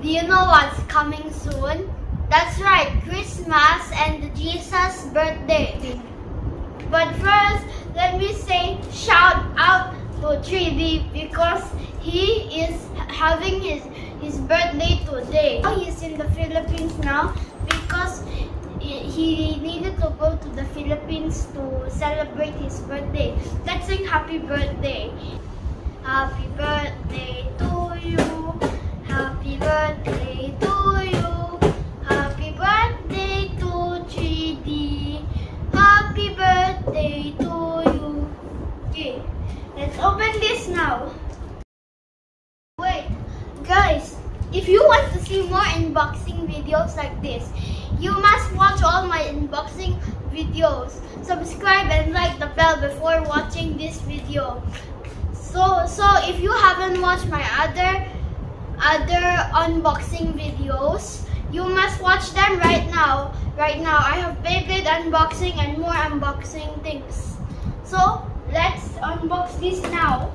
Do you know what's coming soon? That's right, Christmas and Jesus' birthday. But first, let me say shout out to 3D because he is having his birthday today. He's in the Philippines now because he needed to go to the Philippines to celebrate his birthday. Let's sing happy birthday. Happy birthday to you. Happy birthday to you. Happy birthday to 3D. Happy birthday to you. Okay, let's open this now. Wait, guys, if you want to see more unboxing videos like this, you must watch all my unboxing videos. Subscribe and like the bell before watching this video. So if you haven't watched my other unboxing videos, you must watch them right now. Right now, I have Beyblade unboxing and more unboxing things. So let's unbox this now.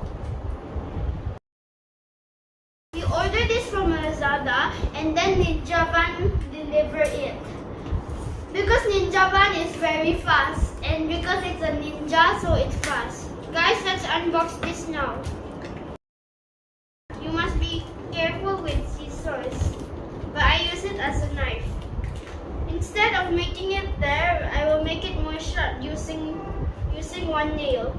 We ordered this from Lazada and then Ninja Van delivered it. Because Ninja Van is very fast and because it's a ninja, so it's fast. Guys, let's unbox this now. You must be careful with scissors, but I use it as a knife. Instead of making it there, I will make it more sharp using one nail.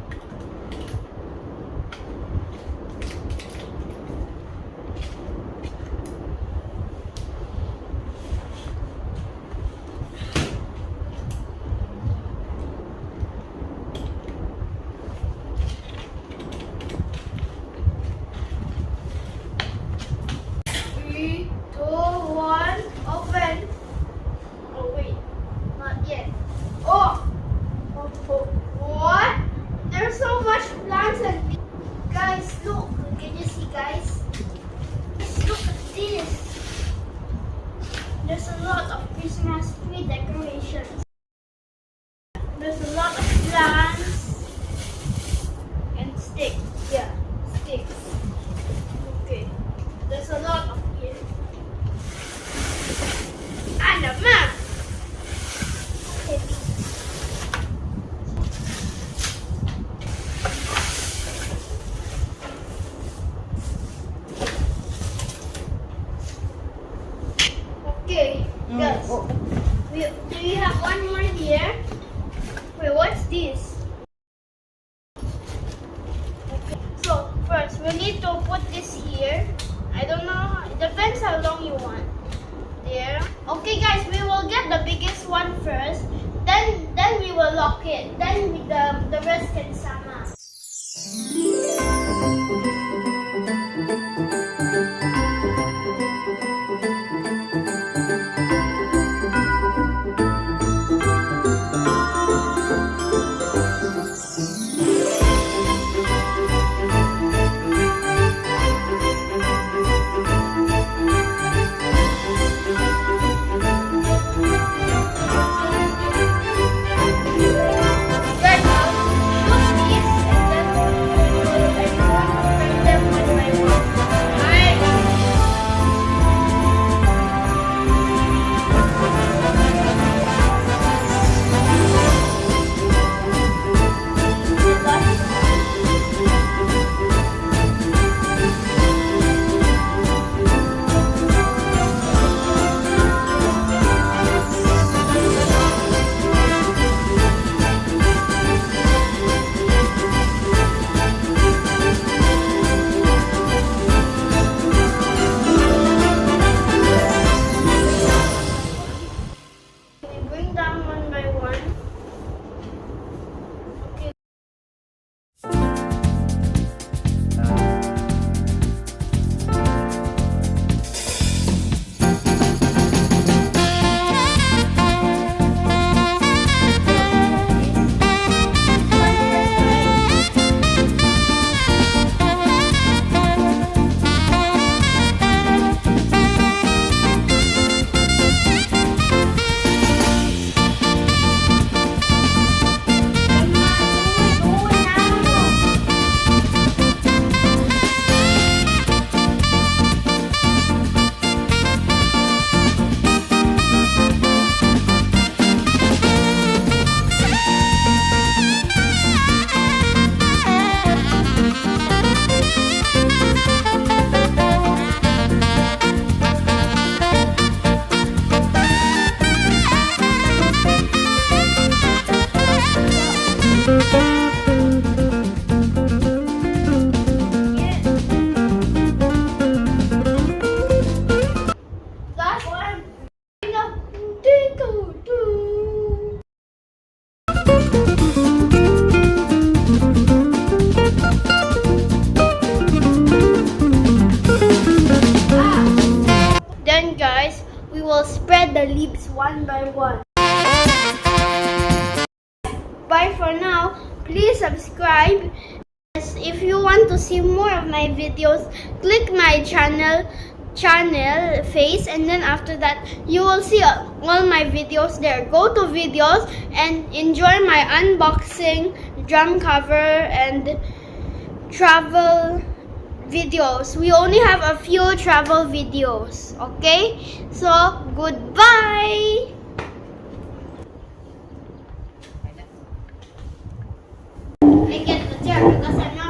Open. Oh wait, not yet. Oh, what? There's will spread the leaves one by one. Bye for now. Please subscribe. If you want to see more of my videos, click my channel face, and then after that you will see all my videos there. Go to videos and enjoy my unboxing, drum cover, and travel videos. We only have a few travel videos, okay? So, goodbye! I get the chair because I'm